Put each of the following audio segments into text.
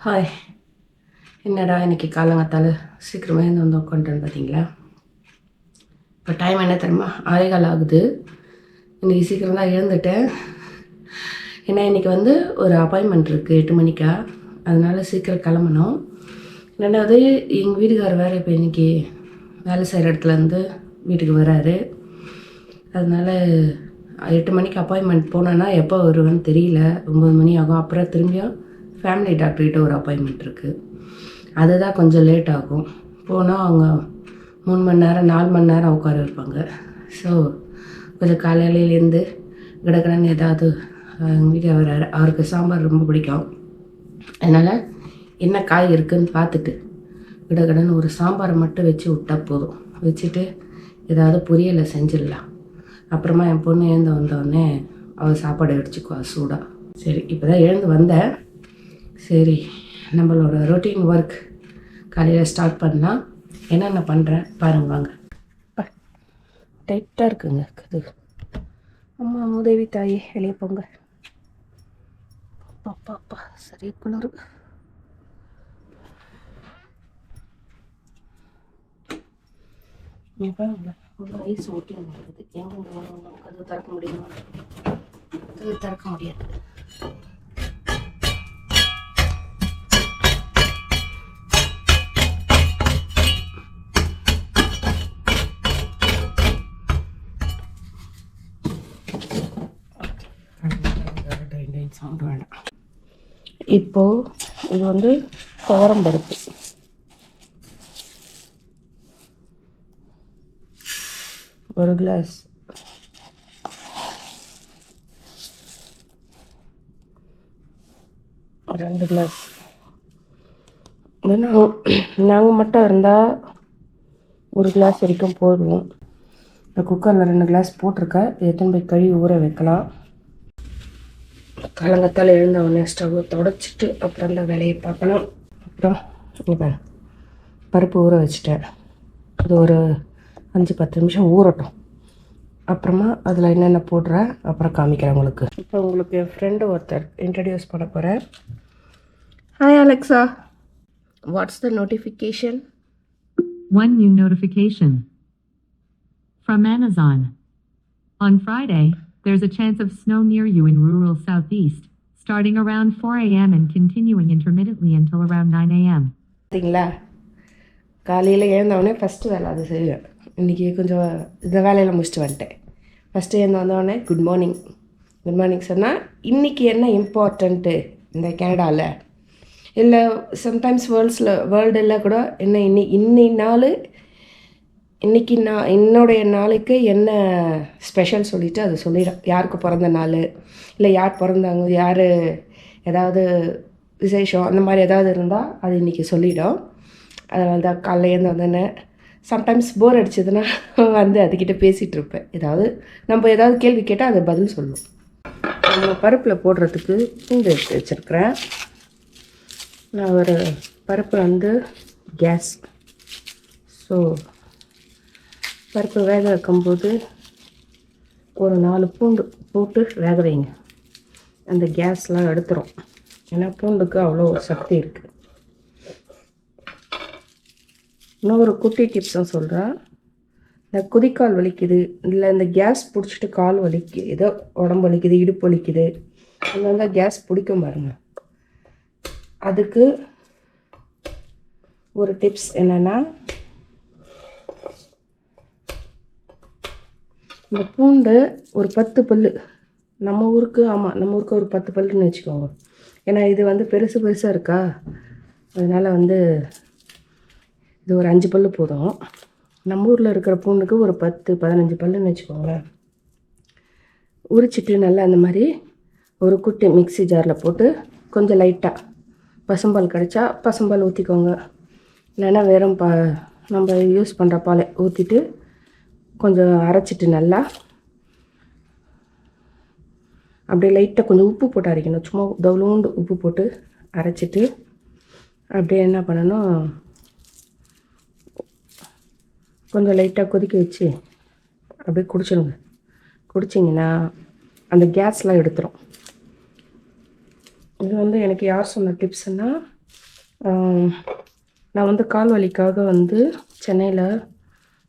Hi. என்னடா இன்றைக்கி காலங்காத்தால் சீக்கிரமே வந்து உட்காந்துட்டேன்னு பார்த்தீங்களா? இப்போ டைம் என்ன தெரியுமா? 6:15 ஆகுது. இன்றைக்கி சீக்கிரம் தான் எழுந்துட்டேன். ஏன்னா இன்றைக்கி வந்து ஒரு அப்பாயின்மெண்ட் இருக்குது 8 மணிக்கா. அதனால் சீக்கிரம் கிளம்பணும். ரெண்டாவது எங்கள் வீட்டுக்காரர் வேறு இப்போ இன்றைக்கி வேலை செய்கிற இடத்துலேருந்து வீட்டுக்கு வராரு. அதனால் 8 மணிக்கு அப்பாயின்மெண்ட் போனேன்னா எப்போ வருவேன்னு தெரியல. 9 மணி ஆகும். அப்புறம் திரும்பியும் ஃபேமிலி டாக்டர்கிட்ட ஒரு அப்பாயின்மெண்ட் இருக்குது. அதுதான் கொஞ்சம் லேட் ஆகும். போனால் அவங்க 3 மணி நேரம் 4 மணி நேரம் உட்கார இருப்பாங்க. ஸோ கொஞ்சம் காலையிலேருந்து கடகடன்னு ஏதாவது எங்கள் வீட்டில் அவருக்கு சாம்பார் ரொம்ப பிடிக்கும். அதனால் என்ன காய் இருக்குதுன்னு பார்த்துட்டு கடகடன்னு ஒரு சாம்பாரை மட்டும் வச்சு விட்டால் போதும். வச்சுட்டு ஏதாவது பொரியலை செஞ்சிடலாம். அப்புறமா என் பொண்ணு எழுந்து வந்தோடனே அவள் சாப்பாடு அடிச்சுக்குவா சூடாக. சரி, இப்போ தான் எழுந்து வந்தேன். சரி, நம்மளோட ரொட்டீன் ஒர்க் காலையில் ஸ்டார்ட் பண்ணலாம். என்னென்ன பண்ணுறேன் பாருங்க வாங்க. டைட்டாக இருக்குங்க கது. அம்மா உதவி தாயே வெளியே போங்க. பாப்பா சரி குளிர். பாருங்க ஐஸ் ஓட்டி இருக்குது. எங்கே கது திறக்க முடியுமா? கது திறக்க முடியாது. சவுண்ட் வேண்டாம். இப்போது இது வந்து துவரம் பருப்பு. ஒரு கிளாஸ். ரெண்டு கிளாஸ். நாங்கள் மட்டும் இருந்தால் ஒரு கிளாஸ் வரைக்கும் போடுவோம். இந்த குக்கரில் 2 கிளாஸ் போட்டிருக்கேன். எத்தனை போய் கழுவி ஊற வைக்கலாம். காலங்கத்தால் எழுந்த உடனே ஸ்டவ்வை தொடச்சிட்டு அப்புறம் இந்த வேலையை பார்க்கணும். அப்புறம் இப்போ பருப்பு ஊற வச்சுட்டேன். அது ஒரு 5-10 நிமிஷம் ஊறட்டும். அப்புறமா அதில் என்னென்ன போடுறேன் அப்புறம் காமிக்கிறேன் உங்களுக்கு. இப்போ உங்களுக்கு என் ஃப்ரெண்டு ஒருத்தர் இன்ட்ரடியூஸ் பண்ண போகிறேன். Hi Alexa, what's the notification? One new notification from Amazon. On Friday, there's a chance of snow near you in rural southeast, starting around 4 a.m. and continuing intermittently until around 9 a.m. பார்த்தீங்களா, காலையில் எழுந்தவொடனே first வேலை அது செய்வேன். இன்றைக்கி கொஞ்சம் இந்த வேலையில் முடிச்சுட்டு வந்துட்டேன். ஃபஸ்ட்டு வந்தோடனே குட் மார்னிங் சொன்னால் இன்றைக்கி என்ன இம்பார்ட்டண்ட்டு இந்த கனடாவில் இல்லை சம்டைம்ஸ் வேர்ல்டில் கூட என்ன இன்றைக்கி நான் என்னுடைய நாளுக்கு என்ன ஸ்பெஷல் சொல்லிவிட்டு அதை சொல்லிடும். யாருக்கு பிறந்த நாள் இல்லை யார் பிறந்தாங்க, யார் ஏதாவது விசேஷம் அந்த மாதிரி ஏதாவது இருந்தால் அது இன்றைக்கி சொல்லிவிடும். அதனால தான் காலையில் வந்தோடனே சம்டைம்ஸ் போர் அடிச்சதுன்னா வந்து அதுக்கிட்ட பேசிகிட்டு இருப்பேன். நம்ம ஏதாவது கேள்வி கேட்டால் அதை பதில் சொல்லும். நம்ம பருப்பில் போடுறதுக்கு பூண்டு எடுத்து வச்சுருக்கிறேன். நான் ஒரு பருப்பு வந்து கேஸ். ஸோ பருப்பு வேக வைக்கும்போது ஒரு 4 பூண்டு போட்டு வேக வைங்க. அந்த கேஸ்லாம் எடுத்துரும். ஏன்னா பூண்டுக்கு அவ்வளோ சக்தி இருக்குது. இன்னொரு குட்டி டிப்ஸும் சொல்கிறேன். இந்த குதிக்கால் வலிக்குது, இல்லை இந்த கேஸ் பிடிச்சிட்டு கால் வலிக்குது, ஏதோ உடம்பு வலிக்குது, இடுப்பு வலிக்குது, அங்கே கேஸ் பிடிக்கும் பாருங்க. அதுக்கு ஒரு டிப்ஸ் என்னென்னா, இந்த பூண்டு ஒரு 10 பல், நம்ம ஊருக்கு ஒரு 10 பல்லுன்னு வச்சுக்கோங்க. ஏன்னா இது வந்து பெருசாக இருக்கா, அதனால் வந்து இது ஒரு 5 பல் போதும். நம்ம ஊரில் இருக்கிற பூண்டுக்கு ஒரு 10-15 பல்லுன்னு வச்சுக்கோங்க. உரிச்சிட்டு நல்லா அந்த மாதிரி ஒரு குட்டி மிக்ஸி ஜாரில் போட்டு கொஞ்சம் லைட்டாக பசும்பால் கிடச்சா பசும்பால் ஊற்றிக்கோங்க. இல்லைன்னா வெறும் நம்ம யூஸ் பண்ணுற பாலை ஊற்றிட்டு கொஞ்சம் அரைச்சிட்டு நல்லா அப்படியே லைட்டாக கொஞ்சம் உப்பு போட்டு அரைக்கணும். சும்மா தவுளூண்டு உப்பு போட்டு அரைச்சிட்டு அப்படியே என்ன பண்ணணும், கொஞ்சம் லைட்டாக கொதிக்க வச்சு அப்படியே குடிச்சிடுங்க. குடிச்சிங்கன்னா அந்த கேஸ்லாம் எடுத்துரும். இது வந்து எனக்கு யார் சொன்ன டிப்ஸ்னால், நான் வந்து கால் வலிக்காக வந்து சென்னையில்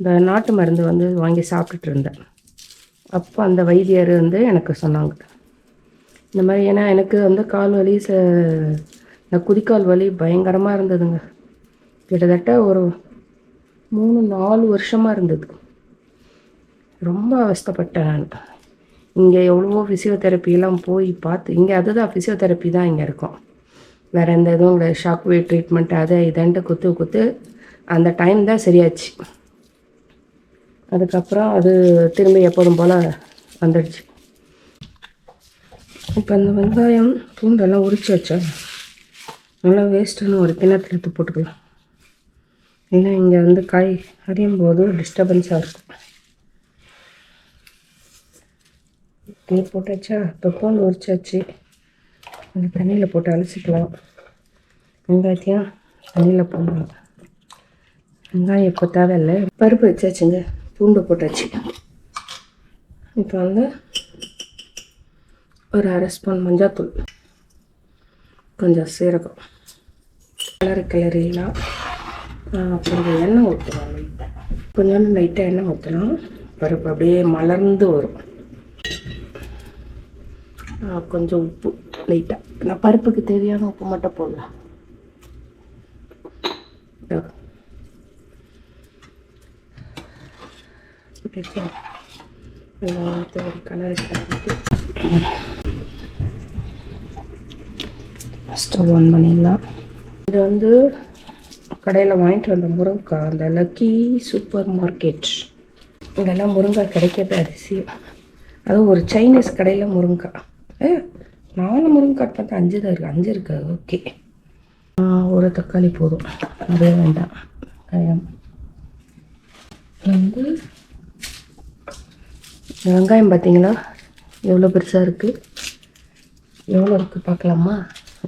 இந்த நாட்டு மருந்து வந்து வாங்கி சாப்பிட்டுட்டு இருந்தேன். அப்போ அந்த வைத்தியர் வந்து எனக்கு சொன்னாங்க இந்த மாதிரி. ஏன்னா எனக்கு வந்து கால் வலி இந்த குதிக்கால் வலி பயங்கரமாக இருந்ததுங்க. கிட்டத்தட்ட ஒரு 3-4 வருஷமாக இருந்தது. ரொம்ப அவஸ்தைப்பட்டேன் நான். இங்கே எவ்வளவோ ஃபிசியோதெரப்பிலாம் போய் பார்த்து, இங்கே அதுதான் ஃபிசியோதெரப்பி தான் இங்கே இருக்கும், வேறு எந்த எதுவும் கிடையாது. ஷாக் வேவ் ட்ரீட்மெண்ட் அதை இதன்ட்டு குத்து அந்த டைம் தான் சரியாச்சு. அதுக்கப்புறம் அது திரும்பி எப்போதும் போல் வந்துடுச்சு. இப்போ அந்த வெங்காயம் பூண்டெல்லாம் உரித்து வச்சேன். நல்லா வேஸ்ட்டுன்னு ஒரு கிணத்துல எடுத்து போட்டுக்கலாம். ஏன்னா இங்கே வந்து காய் அறியும் போது டிஸ்டர்பன்ஸாக இருக்கும். இப்படி போட்டாச்சா? இப்போ பூண்டு உரிச்சாச்சு. அது தண்ணியில் போட்டு அலசிக்கலாம். வெங்காயத்தையும் தண்ணியில் போடலாம். வெங்காயம் இப்போ தேவையில்லை. பருப்பு வச்சாச்சுங்க, பூண்டு போட்டாச்சு. இப்போ வந்து ஒரு 1/2 ஸ்பூன் மஞ்சாத்தூள், கொஞ்சம் சீரகம், கிளறிலாம் கொஞ்சம் எண்ணெய் ஊற்றலாம். கொஞ்சம் லைட்டாக எண்ணெய் ஊற்றலாம். பருப்பு அப்படியே மலர்ந்து வரும். கொஞ்சம் உப்பு லைட்டாக, நான் பருப்புக்கு தேவையான உப்பு மட்டும் போடலாம். ஸ்டவ் ஆன் பண்ணிடலாம். இது வந்து கடையில் வாங்கிட்டு வந்த முருங்கைக்காய், அந்த லக்கி சூப்பர் மார்க்கெட். இங்கெல்லாம் முருங்காய் கிடைக்கிறது அதிசயம். அதுவும் ஒரு சைனீஸ் கடையில் முருங்காய். 4 முருங்கைக்காய் பார்த்தா 5 தான் இருக்குது. 5 இருக்குது. ஓகே, ஒரு தக்காளி போதும், அதே வேண்டாம். வந்து வெங்காயம் பார்த்தீங்களா எவ்வளோ பெருசாக இருக்குது? எவ்வளோ இருக்குது பார்க்கலாமா?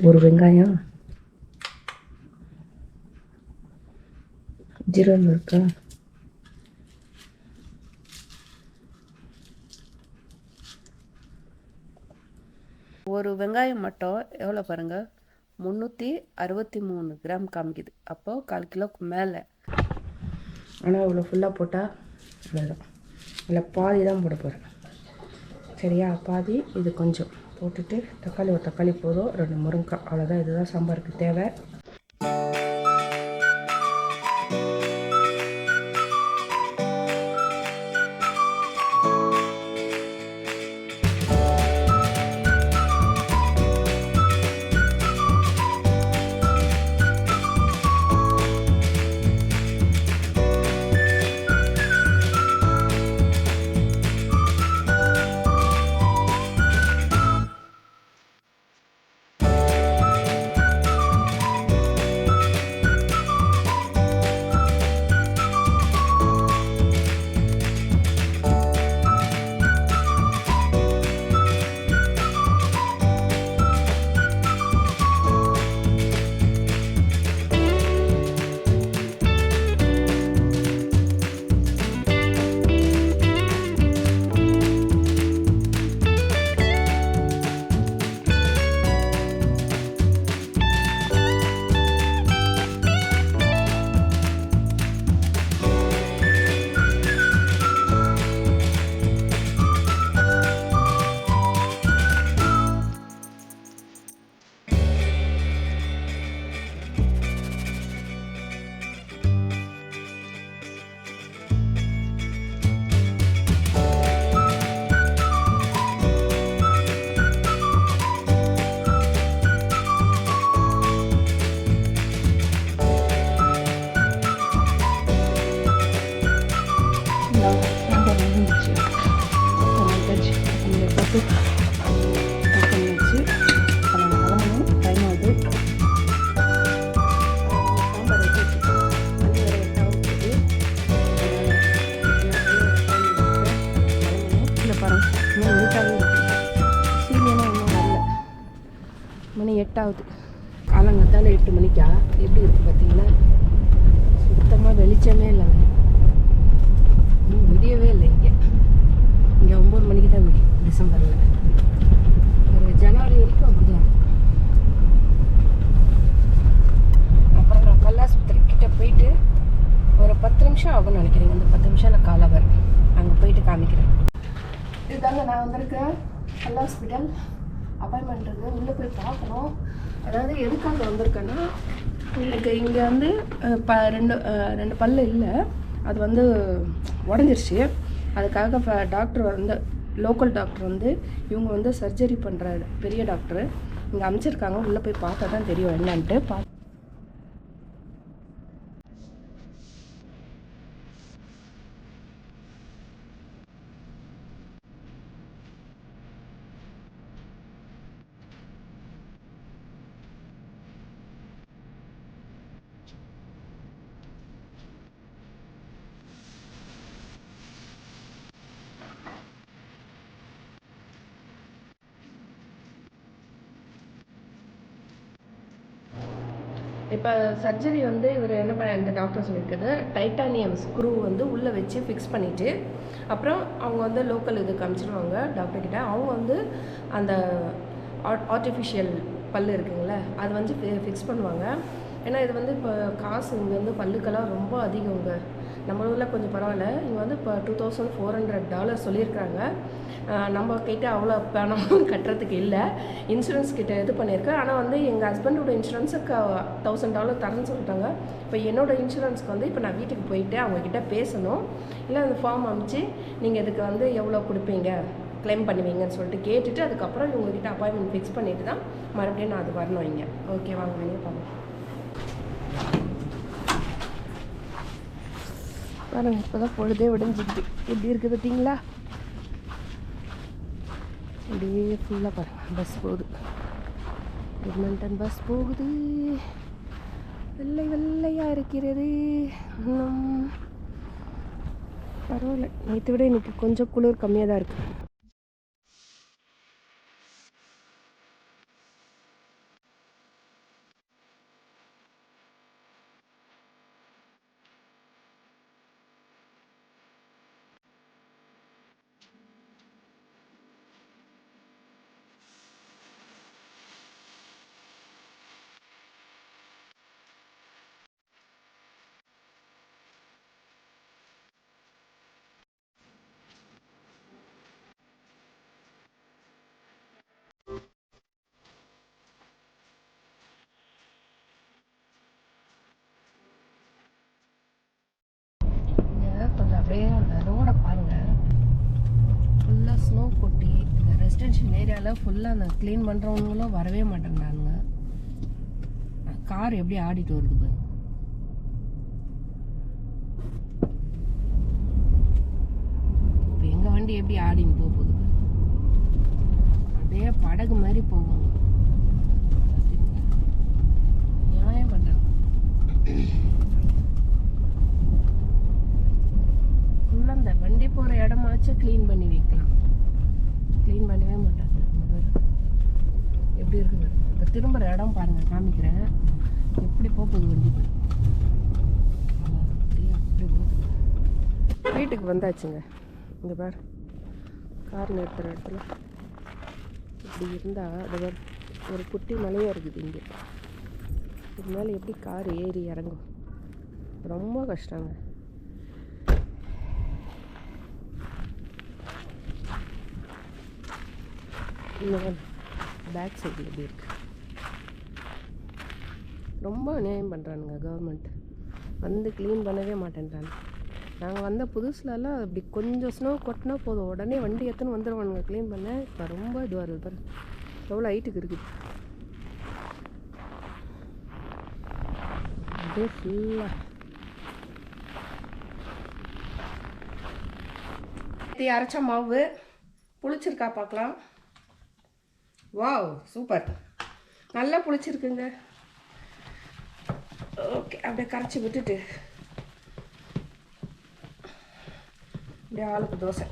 ஒரு வெங்காயம் 0 இருக்கா? ஒரு வெங்காயம் மட்டும் எவ்வளோ பாருங்கள், 363 கிராம் காமிக்குது. அப்போது 1/4 கிலோவுக்கு மேலே. ஆனால் இவ்வளோ ஃபுல்லாக போட்டால் அவ்வளோதான். இல்லை பாதி தான் போட போகிறேன். சரியா? பாதி. இது கொஞ்சம் போட்டுட்டு தக்காளி, ஒரு தக்காளி போதும், 2 முருங்கைக்காய், அவ்வளோதான். இதுதான் சாம்பாருக்கு தேவை. மணி 8 ஆகுது. காலங்கத்தால் 8 மணிக்கா எப்படி இருக்குது பார்த்தீங்களா? சுத்தமாக வெளிச்சமே இல்லைங்க. விடியவே இல்லை. இங்கே 9 மணிக்கு தான் விடியும் டிசம்பரில். ஒரு ஜனவரி வரைக்கும் அப்படிதான். நேரம் ஆகும்னு நினைக்கிறீங்க. இந்த 10 நிமிஷம் நான் காலை வரேன், அங்கே போயிட்டு காமிக்கிறேன். இதுதாங்க நான் வந்திருக்கேன் கல் ஹாஸ்பிட்டல். அப்பாயின்மெண்ட் இருக்குது, உள்ளே போய் பார்க்கணும். அதாவது எதுக்காக வந்திருக்கேன்னா, எனக்கு இங்கே வந்து ரெண்டு பல்லு இல்லை, அது வந்து உடஞ்சிருச்சு. அதுக்காக இப்போ டாக்டர் வந்து லோக்கல் டாக்டர் வந்து இவங்க வந்து சர்ஜரி பண்ணுற பெரிய டாக்டரு இங்கே அமைச்சிருக்காங்க. உள்ளே போய் பார்த்தா தான் தெரியும் என்னன்ட்டு. இப்போ சர்ஜரி வந்து இவர் என்ன பண்ண இந்த டாக்டர் சொல்லியிருக்குது, டைட்டானியம் ஸ்க்ரூ வந்து உள்ளே வச்சு ஃபிக்ஸ் பண்ணிவிட்டு அப்புறம் அவங்க வந்து லோக்கல் இதுக்கு அனுப்பிச்சிடுவாங்க டாக்டர்கிட்ட. அவங்க வந்து அந்த ஆர்டிஃபிஷியல் பல் இருக்குங்களே அது வந்து ஃபிக்ஸ் பண்ணுவாங்க. ஏன்னா இது வந்து இப்போ காசு இங்கே வந்து பல்லுக்கெல்லாம் ரொம்ப அதிகங்க. நம்ம ஊரில் கொஞ்சம் பரவாயில்ல, இங்கே வந்து இப்போ $2400 சொல்லியிருக்காங்க. நம்ம கிட்ட அவ்வளோ பணம் கட்டுறதுக்கு இல்லை. இன்சூரன்ஸ் கிட்ட இது பண்ணியிருக்கேன். ஆனால் வந்து எங்கள் ஹஸ்பண்டோட இன்சூரன்ஸுக்கு $1000 தரேன்னு சொல்லிட்டாங்க. இப்போ என்னோடய இன்சூரன்ஸ்க்கு வந்து இப்போ நான் வீட்டுக்கு போயிட்டு அவங்கக்கிட்ட பேசணும். இல்லை அந்த ஃபார்ம் அனுப்பிச்சு நீங்கள் இதுக்கு வந்து எவ்வளோ கொடுப்பீங்க, கிளைம் பண்ணுவீங்கன்னு சொல்லிட்டு கேட்டுட்டு அதுக்கப்புறம் இவங்ககிட்ட அப்பாயின்மெண்ட் ஃபிக்ஸ் பண்ணிவிட்டு தான் மறுபடியும் நான் அது வரணும் இங்கே. ஓகே வாங்க வெளியே பார்க்கலாம். பாருங்க இப்போ தான் பொழுதே விடைஞ்சிக்கிட்டு எப்படி இருக்குது பார்த்தீங்களா? அப்படியே ஃபுல்லாக பாருங்கள் பஸ் போகுது, எட்மண்டன் பஸ் போகுது, வெள்ளை வெள்ளையாக இருக்கிறது. பரவாயில்ல, நேற்று விட இன்னைக்கு கொஞ்சம் குளிர் கம்மியாக தான் இருக்குது. கொஞ்சம் அப்படியே அந்த ரோடை பாருங்கள், ஃபுல்லாக ஸ்னோ கொட்டி இந்த ரெசிடென்ஷியல் ஏரியாவில் ஃபுல்லாக அந்த க்ளீன் பண்ணுறவங்களும் வரவே மாட்டேங்கிறானுங்க. கார் எப்படி ஆடிட்டு வருது பாரு. இப்போ எங்கள் வண்டி எப்படி ஆடின்னு போகுது பாரு, அப்படியே படகு மாதிரி போவாங்க. நியாயம் பண்ணுறாங்க. ஃபுல்லாக அந்த வண்டி போகிற இடமாச்சும் க்ளீன் பண்ணி வைக்கலாம், க்ளீன் பண்ணவே மாட்டாங்க. எப்படி இருக்குது இப்போ திரும்புகிற இடம் பாருங்கள், காமிக்கிறேன். எப்படி போகுது வண்டி போய் அப்படி போகுது. வீட்டுக்கு வந்தாச்சுங்க. இங்கே பார், கார் நிறுத்துகிற இடத்துல இப்படி இருந்தால் அது ஒரு குட்டி மலையாக இருக்குது இங்கே. இது மேலே எப்படி கார் ஏறி இறங்கும், ரொம்ப கஷ்டங்க. இன்னும் பேக் சைடில் எப்படி இருக்குது, ரொம்ப அநியாயம் பண்ணுறானுங்க கவர்மெண்ட். வந்து க்ளீன் பண்ணவே மாட்டேன்றாங்க. நாங்கள் வந்த புதுசுலலாம் அப்படி கொஞ்சம் ஸ்னோ கொட்டினா போதும், உடனே வண்டி எடுத்துன்னு வந்துடுவானுங்க க்ளீன் பண்ண. இப்போ ரொம்ப இதுவாக இருக்குது பாரு, எவ்வளோ ஹைட்டுக்கு இருக்குது அப்படியே ஃபுல்லாக. அரைச்ச மாவு புளிச்சிருக்கா பார்க்கலாம். வாவ் சூப்பர், நல்லா புளிச்சிருக்குங்க. ஓகே, அப்படியே கரைச்சி விட்டுட்டு அப்படியே ஆளுக்கு தோசை.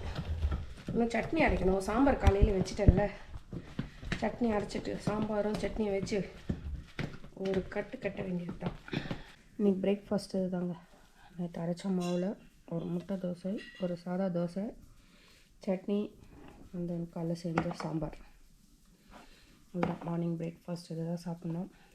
இன்னும் சட்னி அரைக்கணும். சாம்பார் காலையில் வச்சுட்டேன்ல, சட்னி அரைச்சிட்டு சாம்பாரும் சட்னியை வச்சு ஒரு கட்ட வேண்டியது தான். இன்றைக்கி பிரேக்ஃபாஸ்ட் இதுதாங்க. நேற்று அரைச்ச மாவில் ஒரு முட்டை தோசை, ஒரு சாதா தோசை, சட்னி, அந்த காலைல செஞ்ச சாம்பார். அதுதான் மார்னிங் பிரேக்ஃபாஸ்ட். இதை தான் சாப்பிட்ணும்.